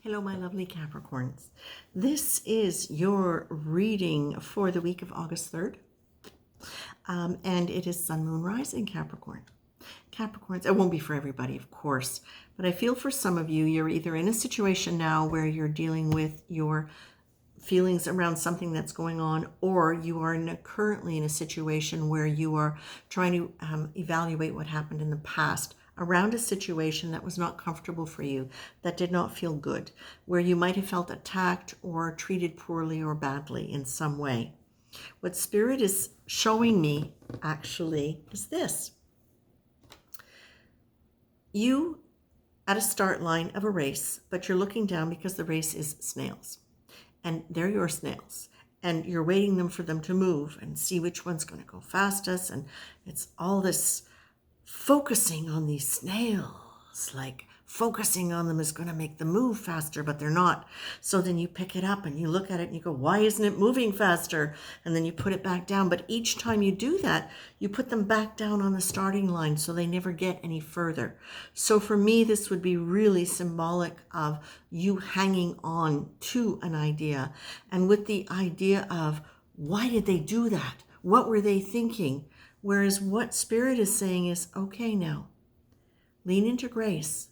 Hello, my lovely Capricorns. This is your reading for the week of August 3rd, and it is Sun, Moon, Rising Capricorn. Capricorns, it won't be for everybody, of course, but I feel for some of you, you're either in a situation now where you're dealing with your feelings around something that's going on, or you are currently in a situation where you are trying to evaluate what happened in the past around a situation that was not comfortable for you, that did not feel good, where you might have felt attacked or treated poorly or badly in some way. What Spirit is showing me actually is this. You at a start line of a race, but you're looking down because the race is snails. And they're your snails. And you're waiting for them to move and see which one's going to go fastest. And it's all this focusing on these snails, like focusing on them is going to make them move faster, but they're not. So then you pick it up and you look at it and you go, why isn't it moving faster? And then you put it back down. But each time you do that, you put them back down on the starting line so they never get any further. So for me, this would be really symbolic of you hanging on to an idea, and with the idea of, why did they do that? What were they thinking? Whereas what Spirit is saying is, okay, now lean into grace.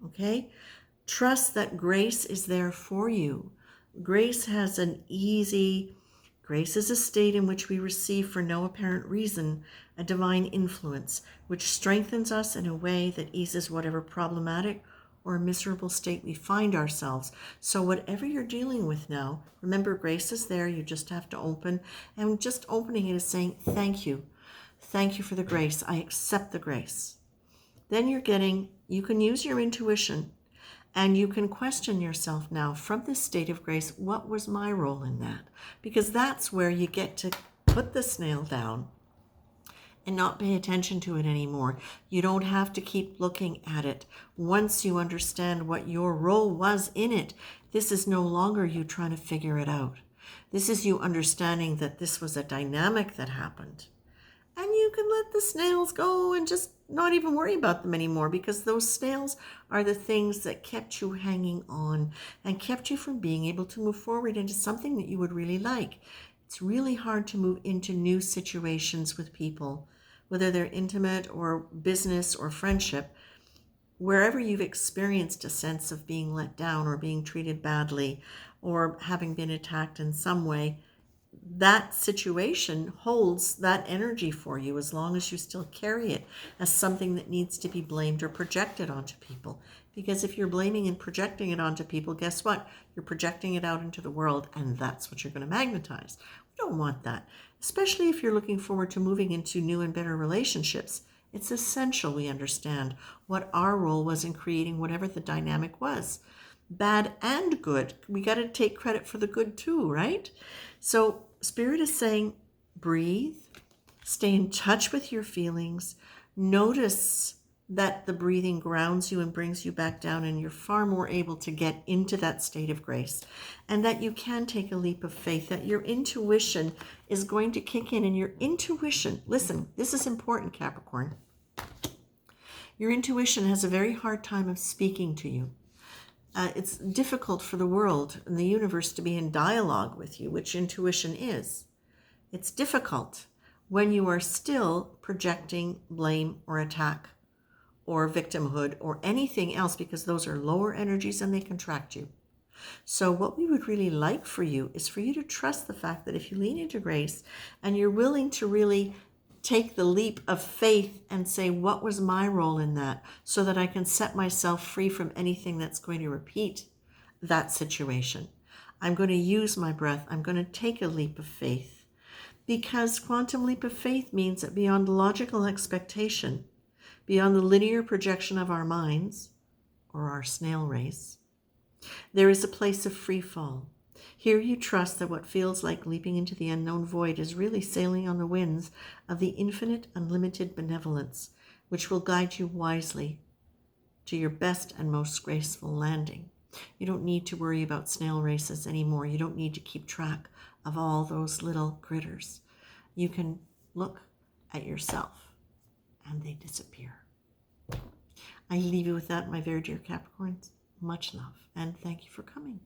Okay? Trust that grace is there for you. Grace is a state in which we receive for no apparent reason a divine influence, which strengthens us in a way that eases whatever problematic or miserable state we find ourselves. So whatever you're dealing with now, remember, grace is there. You just have to open. And just opening it is saying, thank you. Thank you for the grace. I accept the grace. Then you can use your intuition, and you can question yourself now from this state of grace, what was my role in that? Because that's where you get to put the snail down and not pay attention to it anymore. You don't have to keep looking at it. Once you understand what your role was in it, this is no longer you trying to figure it out. This is you understanding that this was a dynamic that happened. And you can let the snails go and just not even worry about them anymore, because those snails are the things that kept you hanging on and kept you from being able to move forward into something that you would really like. It's really hard to move into new situations with people, whether they're intimate or business or friendship, wherever you've experienced a sense of being let down or being treated badly or having been attacked in some way. That situation holds that energy for you as long as you still carry it as something that needs to be blamed or projected onto people. Because if you're blaming and projecting it onto people, guess what? You're projecting it out into the world, and that's what you're going to magnetize. We don't want that, especially if you're looking forward to moving into new and better relationships. It's essential we understand what our role was in creating whatever the dynamic was. Bad and good. We got to take credit for the good too, right? So Spirit is saying, breathe, stay in touch with your feelings, notice that the breathing grounds you and brings you back down, and you're far more able to get into that state of grace, and that you can take a leap of faith, that your intuition is going to kick in. And your intuition, listen, this is important, Capricorn. Your intuition has a very hard time of speaking to you. It's difficult for the world and the universe to be in dialogue with you, which intuition is. It's difficult when you are still projecting blame or attack or victimhood or anything else, because those are lower energies and they contract you. So what we would really like for you is for you to trust the fact that if you lean into grace and you're willing to really take the leap of faith and say, what was my role in that, so that I can set myself free from anything that's going to repeat that situation. I'm going to use my breath. I'm going to take a leap of faith, because quantum leap of faith means that beyond logical expectation, beyond the linear projection of our minds or our snail race, there is a place of free fall. Here you trust that what feels like leaping into the unknown void is really sailing on the winds of the infinite, unlimited benevolence, which will guide you wisely to your best and most graceful landing. You don't need to worry about snail races anymore. You don't need to keep track of all those little critters. You can look at yourself and they disappear. I leave you with that, my very dear Capricorns. Much love, and thank you for coming.